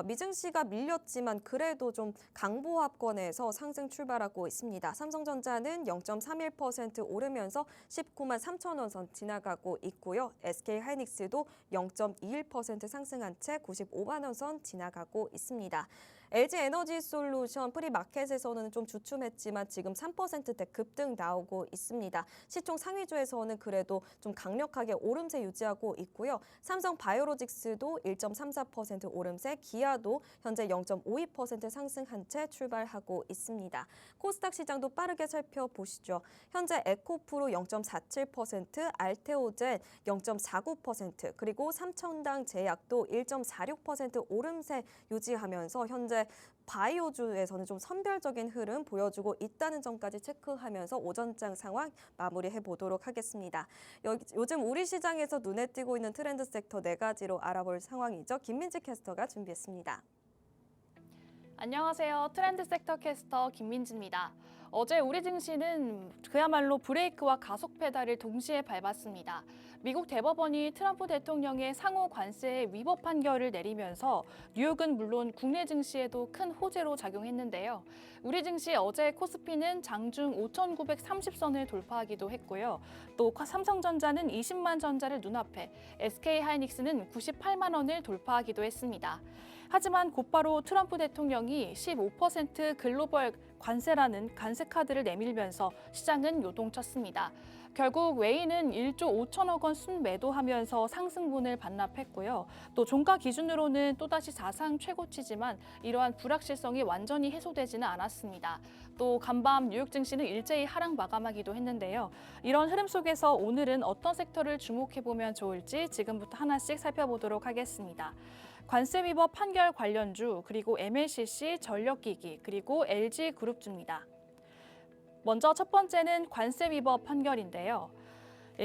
미증시가 밀렸지만 그래도 좀 강보합권에서 상승 출발하고 있습니다. 삼성전자는 0.31% 오르면서 19만 3천 원 선 지나가고 있고요. SK하이닉스도 0.21% 상승한 채 95만 원 선 지나가고 있습니다. LG에너지솔루션 프리마켓에서는 좀 주춤했지만 지금 3%대 급등 나오고 있습니다. 시총 상위주에서는 그래도 좀 강력하게 오름세 유지하고 있고요. 삼성바이오로직스도 1.34% 오름세, 기아도 현재 0.52% 상승한 채 출발하고 있습니다. 코스닥 시장도 빠르게 살펴보시죠. 현재 에코프로 0.47%, 알테오젠 0.49%, 그리고 삼천당 제약도 1.46% 오름세 유지하면서 현재 바이오주에서는 좀 선별적인 흐름 보여주고 있다는 점까지 체크하면서 오전장 상황 마무리해 보도록 하겠습니다. 요즘 우리 시장에서 눈에 띄고 있는 트렌드 섹터 4가지로 알아볼 상황이죠. 김민지 캐스터가 준비했습니다. 안녕하세요. 트렌드 섹터 캐스터 김민지입니다. 어제 우리 증시는 그야말로 브레이크와 가속 페달을 동시에 밟았습니다. 미국 대법원이 트럼프 대통령의 상호 관세에 위법 판결을 내리면서 뉴욕은 물론 국내 증시에도 큰 호재로 작용했는데요. 우리 증시 어제 코스피는 장중 5,930선을 돌파하기도 했고요. 또 삼성전자는 20만 전자를 눈앞에, SK하이닉스는 98만 원을 돌파하기도 했습니다. 하지만 곧바로 트럼프 대통령이 15% 글로벌 관세라는 관세 카드를 내밀면서 시장은 요동쳤습니다. 결국 웨이는 1조 5천억 원 순매도하면서 상승분을 반납했고요. 또 종가 기준으로는 또다시 사상 최고치지만 이러한 불확실성이 완전히 해소되지는 않았습니다. 또 간밤 뉴욕 증시는 일제히 하락 마감하기도 했는데요. 이런 흐름 속에서 오늘은 어떤 섹터를 주목해보면 좋을지 지금부터 하나씩 살펴보도록 하겠습니다. 관세 위법 판결 관련주, 그리고 MLCC, 전력기기, 그리고 LG그룹주입니다. 먼저 첫 번째는 관세 위법 판결인데요.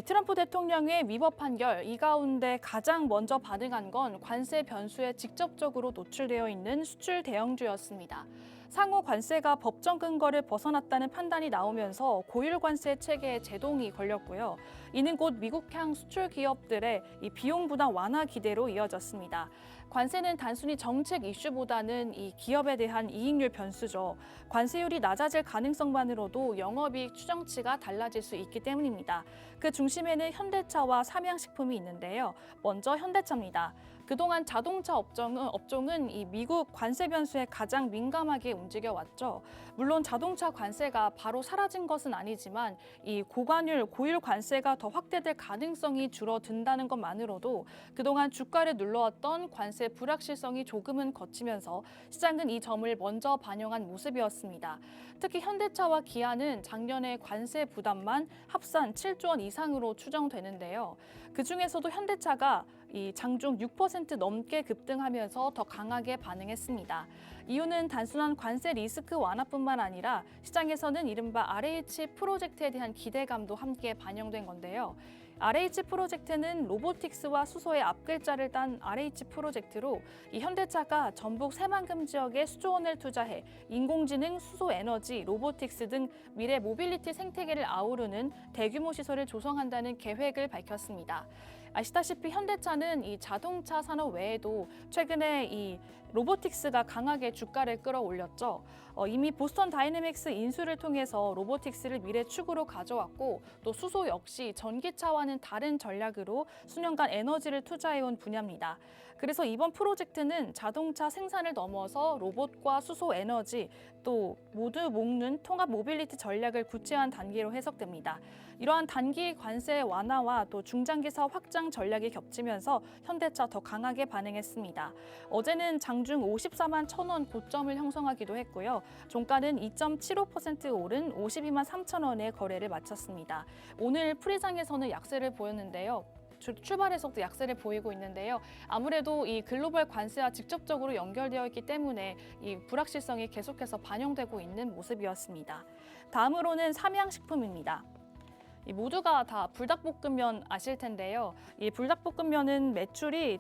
트럼프 대통령의 위법 판결, 이 가운데 가장 먼저 반응한 건 관세 변수에 직접적으로 노출되어 있는 수출 대형주였습니다. 상호 관세가 법정 근거를 벗어났다는 판단이 나오면서 고율 관세 체계에 제동이 걸렸고요. 이는 곧 미국향 수출 기업들의 이 비용 부담 완화 기대로 이어졌습니다. 관세는 단순히 정책 이슈보다는 이 기업에 대한 이익률 변수죠. 관세율이 낮아질 가능성만으로도 영업이익 추정치가 달라질 수 있기 때문입니다. 그 중심에는 현대차와 삼양식품이 있는데요. 먼저 현대차입니다. 그동안 자동차 업종은 이 미국 관세 변수에 가장 민감하게 움직여왔죠. 물론 자동차 관세가 바로 사라진 것은 아니지만 이 고율 관세가 더 확대될 가능성이 줄어든다는 것만으로도 그동안 주가를 눌러왔던 관세 불확실성이 조금은 걷히면서 시장은 이 점을 먼저 반영한 모습이었습니다. 특히 현대차와 기아는 작년에 관세 부담만 합산 7조 원 이상으로 추정되는데요. 그중에서도 현대차가 이 장중 6% 넘게 급등하면서 더 강하게 반응했습니다. 이유는 단순한 관세 리스크 완화뿐만 아니라 시장에서는 이른바 RH 프로젝트에 대한 기대감도 함께 반영된 건데요. RH 프로젝트는 로보틱스와 수소의 앞글자를 딴 RH 프로젝트로 이 현대차가 전북 새만금 지역에 수조 원을 투자해 인공지능, 수소에너지, 로보틱스 등 미래 모빌리티 생태계를 아우르는 대규모 시설을 조성한다는 계획을 밝혔습니다. 아시다시피 현대차는 이 자동차 산업 외에도 최근에 이 로보틱스가 강하게 주가를 끌어올렸죠. 이미 보스턴 다이내믹스 인수를 통해서 로보틱스를 미래축으로 가져왔고 또 수소 역시 전기차와는 다른 전략으로 수년간 에너지를 투자해온 분야입니다. 그래서 이번 프로젝트는 자동차 생산을 넘어서 로봇과 수소 에너지 또 모두 묶는 통합 모빌리티 전략을 구체화한 단계로 해석됩니다. 이러한 단기 관세 완화와 또 중장기 사업 확장 전략이 겹치면서 현대차 더 강하게 반응했습니다. 어제는 장중 54만 1,000원 고점을 형성하기도 했고요. 종가는 2.75% 오른 52만 3천 원에 거래를 마쳤습니다. 오늘 프리장에서는 약세를 보였는데요. 출발에서도 약세를 보이고 있는데요. 아무래도 이 글로벌 관세와 직접적으로 연결되어 있기 때문에 이 불확실성이 계속해서 반영되고 있는 모습이었습니다. 다음으로는 삼양식품입니다. 모두가 다 불닭볶음면 아실 텐데요. 이 불닭볶음면은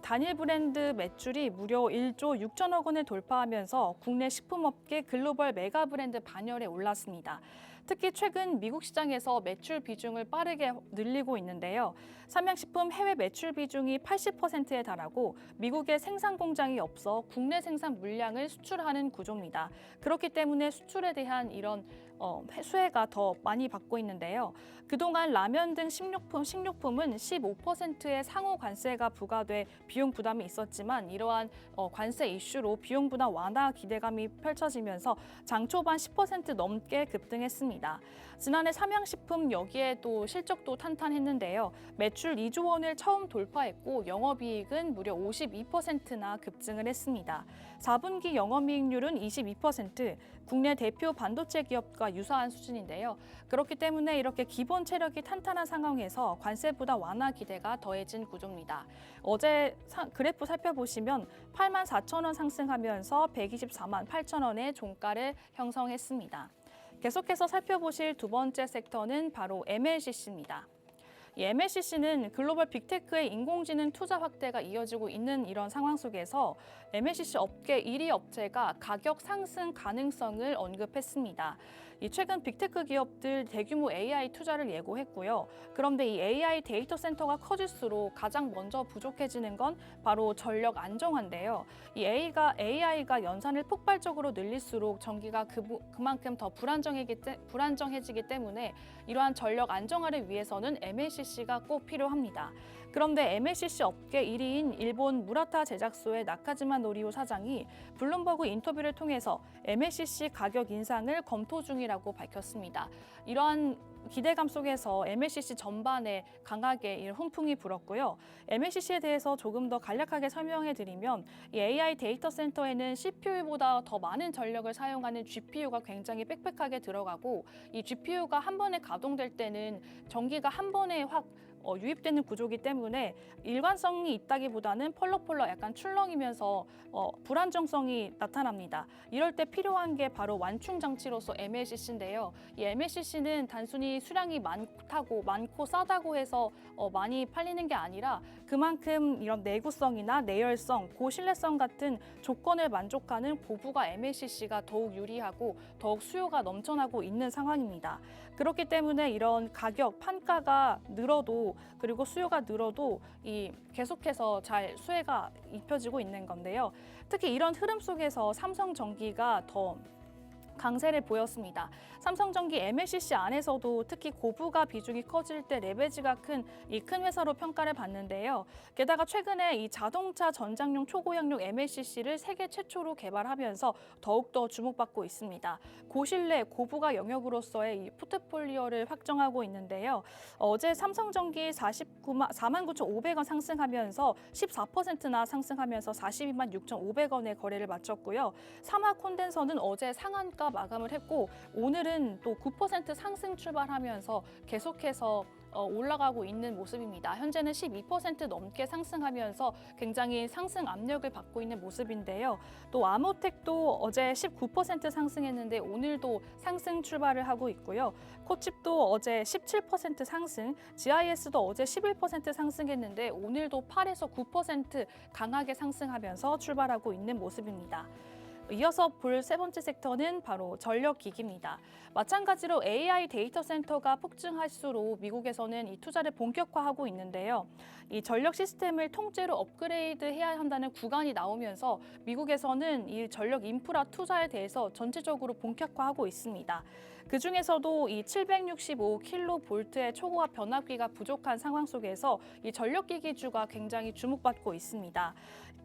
단일 브랜드 매출이 무려 1조 6천억 원을 돌파하면서 국내 식품업계 글로벌 메가 브랜드 반열에 올랐습니다. 특히 최근 미국 시장에서 매출 비중을 빠르게 늘리고 있는데요. 삼양식품 해외 매출 비중이 80%에 달하고 미국에 생산 공장이 없어 국내 생산 물량을 수출하는 구조입니다. 그렇기 때문에 수출에 대한 이런 수혜가 더 많이 받고 있는데요. 그동안 라면 등 식료품은 15%의 상호 관세가 부과돼 비용 부담이 있었지만 이러한 관세 이슈로 비용 부담 완화 기대감이 펼쳐지면서 장 초반 10% 넘게 급등했습니다. 지난해 삼양식품 여기에 또 실적도 탄탄했는데요. 매출 2조 원을 처음 돌파했고 영업이익은 무려 52%나 급증을 했습니다. 4분기 영업이익률은 22%, 국내 대표 반도체 기업과 유사한 수준인데요. 그렇기 때문에 이렇게 기본 체력이 탄탄한 상황에서 관세 부담 완화 기대가 더해진 구조입니다. 어제 그래프 살펴보시면 8만 4천 원 상승하면서 124만 8천 원의 종가를 형성했습니다. 계속해서 살펴보실 두 번째 섹터는 바로 MLCC입니다. 이 MLCC는 글로벌 빅테크의 인공지능 투자 확대가 이어지고 있는 이런 상황 속에서 MLCC 업계 1위 업체가 가격 상승 가능성을 언급했습니다. 최근 빅테크 기업들 대규모 AI 투자를 예고했고요. 그런데 이 AI 데이터 센터가 커질수록 가장 먼저 부족해지는 건 바로 전력 안정화인데요. 이 AI가 연산을 폭발적으로 늘릴수록 전기가 그만큼 더 불안정해지기 때문에 이러한 전력 안정화를 위해서는 MLCC가 꼭 필요합니다. 그런데 MLCC 업계 1위인 일본 무라타 제작소의 나카지마 노리오 사장이 블룸버그 인터뷰를 통해서 MLCC 가격 인상을 검토 중이라고 밝혔습니다. 이러한 기대감 속에서 MLCC 전반에 강하게 이런 훈풍이 불었고요. MLCC에 대해서 조금 더 간략하게 설명해 드리면 이 AI 데이터 센터에는 CPU보다 더 많은 전력을 사용하는 GPU가 굉장히 빽빽하게 들어가고 이 GPU가 한 번에 가동될 때는 전기가 한 번에 확 유입되는 구조이기 때문에 일관성이 있다기보다는 펄럭펄럭 약간 출렁이면서 불안정성이 나타납니다. 이럴 때 필요한 게 바로 완충 장치로서 MLCC인데요. 이 MLCC는 단순히 수량이 많고 싸다고 해서 많이 팔리는 게 아니라 그만큼 이런 내구성이나 내열성, 고신뢰성 같은 조건을 만족하는 고부가 MLCC가 더욱 유리하고 더욱 수요가 넘쳐나고 있는 상황입니다. 그렇기 때문에 이런 가격, 판가가 늘어도 그리고 수요가 늘어도 계속해서 잘 수혜가 입혀지고 있는 건데요. 특히 이런 흐름 속에서 삼성전기가 더 강세를 보였습니다. 삼성전기 MLCC 안에서도 특히 고부가 비중이 커질 때 레베지가 큰 회사로 평가를 받는데요. 게다가 최근에 이 자동차 전장용 초고향용 MLCC를 세계 최초로 개발하면서 더욱더 주목받고 있습니다. 고신뢰, 고부가 영역으로서의 이 포트폴리오를 확정하고 있는데요. 어제 삼성전기 49,500원 상승하면서 14%나 상승하면서 42만 6,500원에 거래를 마쳤고요. 삼화 콘덴서는 어제 상한가 마감을 했고 오늘은 또 9% 상승 출발하면서 계속해서 올라가고 있는 모습입니다. 현재는 12% 넘게 상승하면서 굉장히 상승 압력을 받고 있는 모습인데요. 또 아모텍도 어제 19% 상승했는데 오늘도 상승 출발을 하고 있고요. 코칩도 어제 17% 상승, GIS도 어제 11% 상승했는데 오늘도 8에서 9% 강하게 상승하면서 출발하고 있는 모습입니다. 이어서 볼 세 번째 섹터는 바로 전력기기입니다. 마찬가지로 AI 데이터 센터가 폭증할수록 미국에서는 이 투자를 본격화하고 있는데요. 이 전력 시스템을 통째로 업그레이드해야 한다는 구간이 나오면서 미국에서는 이 전력 인프라 투자에 대해서 전체적으로 본격화하고 있습니다. 그중에서도 이 765kV의 초고압 변압기가 부족한 상황 속에서 이 전력기기주가 굉장히 주목받고 있습니다.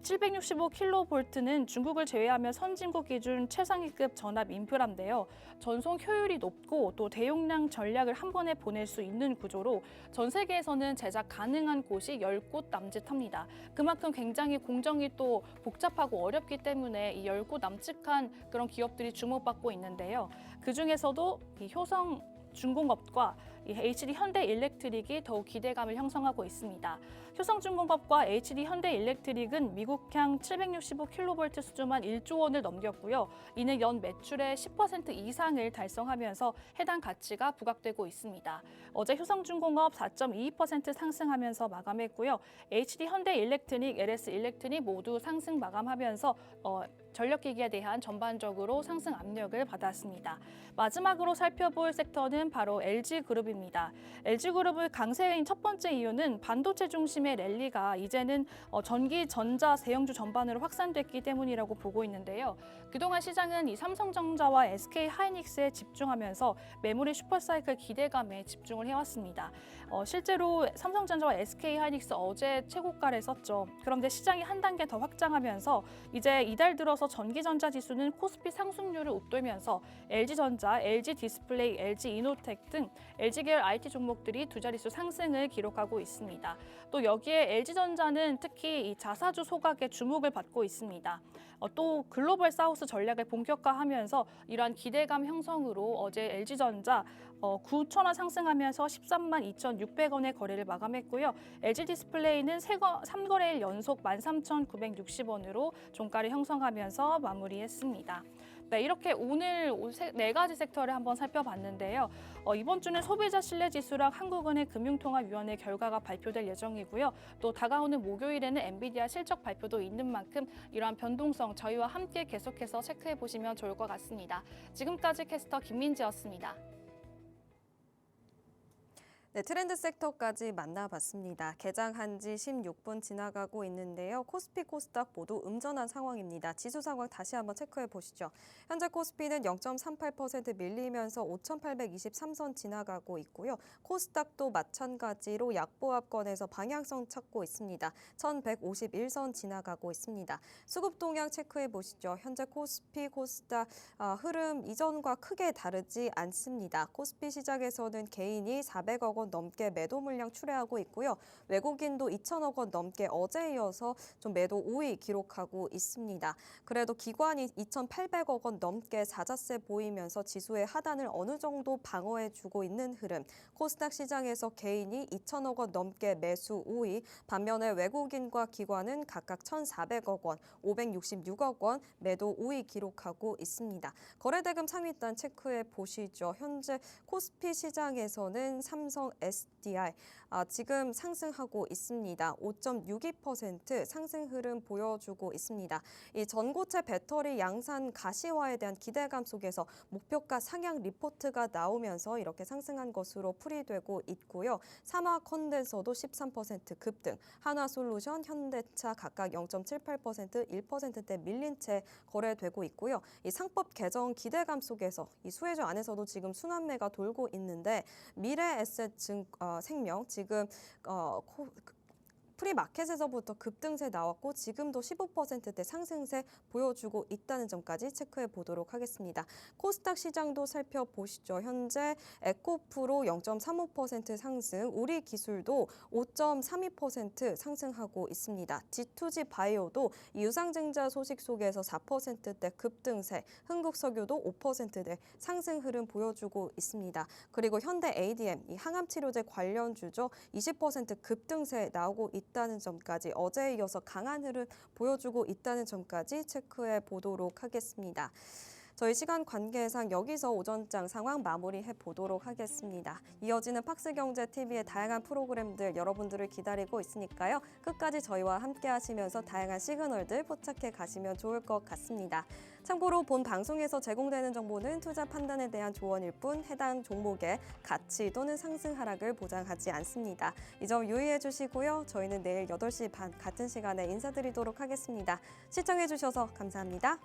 765kV는 중국을 제외하면 선진국 기준 최상위급 전압 인프라인데요. 전송 효율이 높고 또 대용량 전략을 한 번에 보낼 수 있는 구조로 전 세계에서는 제작 가능한 곳이 10곳 남짓합니다. 그만큼 굉장히 공정이 또 복잡하고 어렵기 때문에 이 10곳 남짓한 그런 기업들이 주목받고 있는데요. 그중에서도 이 효성 중공업과 이 HD 현대일렉트릭이 더욱 기대감을 형성하고 있습니다. 효성중공업과 HD 현대일렉트릭은 미국향 765kV 수준만 1조 원을 넘겼고요. 이는 연 매출의 10% 이상을 달성하면서 해당 가치가 부각되고 있습니다. 어제 효성중공업 4.22% 상승하면서 마감했고요. HD 현대일렉트릭, LS일렉트릭 모두 상승 마감하면서 전력기기에 대한 전반적으로 상승 압력을 받았습니다. 마지막으로 살펴볼 섹터는 바로 LG그룹입니다. LG그룹의 강세인 첫 번째 이유는 반도체 중심의 랠리가 이제는 전기, 전자, 대형주 전반으로 확산됐기 때문이라고 보고 있는데요. 그동안 시장은 이 삼성전자와 SK하이닉스에 집중하면서 메모리 슈퍼사이클 기대감에 집중을 해왔습니다. 실제로 삼성전자와 SK하이닉스 어제 최고가를 썼죠. 그런데 시장이 한 단계 더 확장하면서 이제 이달 들어서 전기전자 지수는 코스피 상승률을 웃돌면서 LG전자, LG디스플레이, LG이노텍 등 LG계열 IT 종목들이 두 자릿수 상승을 기록하고 있습니다. 또 여기에 LG전자는 특히 이 자사주 소각에 주목을 받고 있습니다. 또 글로벌 사우스 전략을 본격화하면서 이러한 기대감 형성으로 어제 LG전자 9,000원 상승하면서 13만 2,600원의 거래를 마감했고요. LG디스플레이는 3거래일 연속 13,960원으로 종가를 형성하면서 마무리했습니다. 네, 이렇게 오늘 네 가지 섹터를 한번 살펴봤는데요. 이번 주는 소비자 신뢰 지수랑 한국은행 금융통화위원회 결과가 발표될 예정이고요. 또 다가오는 목요일에는 엔비디아 실적 발표도 있는 만큼 이러한 변동성 저희와 함께 계속해서 체크해 보시면 좋을 것 같습니다. 지금까지 캐스터 김민지였습니다. 네, 트렌드 섹터까지 만나봤습니다. 개장한 지 16분 지나가고 있는데요. 코스피, 코스닥 모두 음전한 상황입니다. 지수 상황 다시 한번 체크해 보시죠. 현재 코스피는 0.38% 밀리면서 5,823선 지나가고 있고요. 코스닥도 마찬가지로 약보합권에서 방향성 찾고 있습니다. 1,151선 지나가고 있습니다. 수급 동향 체크해 보시죠. 현재 코스피, 코스닥 흐름 이전과 크게 다르지 않습니다. 코스피 시장에서는 개인이 400억 원 넘게 매도 물량 출회하고 있고요. 외국인도 2천억 원 넘게 어제에 이어서 좀 매도 우위 기록하고 있습니다. 그래도 기관이 2,800억 원 넘게 사자세 보이면서 지수의 하단을 어느 정도 방어해주고 있는 흐름. 코스닥 시장에서 개인이 2천억 원 넘게 매수 우위, 반면에 외국인과 기관은 각각 1,400억 원, 566억 원 매도 우위 기록하고 있습니다. 거래대금 상위단 체크해 보시죠. 현재 코스피 시장에서는 삼성 SDI 지금 상승하고 있습니다. 5.62% 상승 흐름 보여주고 있습니다. 이 전고체 배터리 양산 가시화에 대한 기대감 속에서 목표가 상향 리포트가 나오면서 이렇게 상승한 것으로 풀이되고 있고요. 삼화컨덴서도 13% 급등, 한화솔루션, 현대차 각각 0.78%, 1%대 밀린 채 거래되고 있고요. 이 상법 개정 기대감 속에서 이 수혜주 안에서도 지금 순환매가 돌고 있는데 미래에셋 생명 지금 프리마켓에서부터 급등세 나왔고 지금도 15%대 상승세 보여주고 있다는 점까지 체크해 보도록 하겠습니다. 코스닥 시장도 살펴보시죠. 현재 에코프로 0.35% 상승, 우리기술도 5.32% 상승하고 있습니다. G2G 바이오도 유상증자 소식 속에서 4%대 급등세, 흥국석유도 5%대 상승 흐름 보여주고 있습니다. 그리고 현대 ADM, 이 항암치료제 관련주죠. 20% 급등세 나오고 있다는 점까지 어제에 이어서 강한 흐름 보여주고 있다는 점까지 체크해 보도록 하겠습니다. 저희 시간 관계상 여기서 오전장 상황 마무리해 보도록 하겠습니다. 이어지는 팍스경제TV의 다양한 프로그램들 여러분들을 기다리고 있으니까요. 끝까지 저희와 함께 하시면서 다양한 시그널들 포착해 가시면 좋을 것 같습니다. 참고로 본 방송에서 제공되는 정보는 투자 판단에 대한 조언일 뿐 해당 종목의 가치 또는 상승 하락을 보장하지 않습니다. 이 점 유의해 주시고요. 저희는 내일 8시 반 같은 시간에 인사드리도록 하겠습니다. 시청해 주셔서 감사합니다.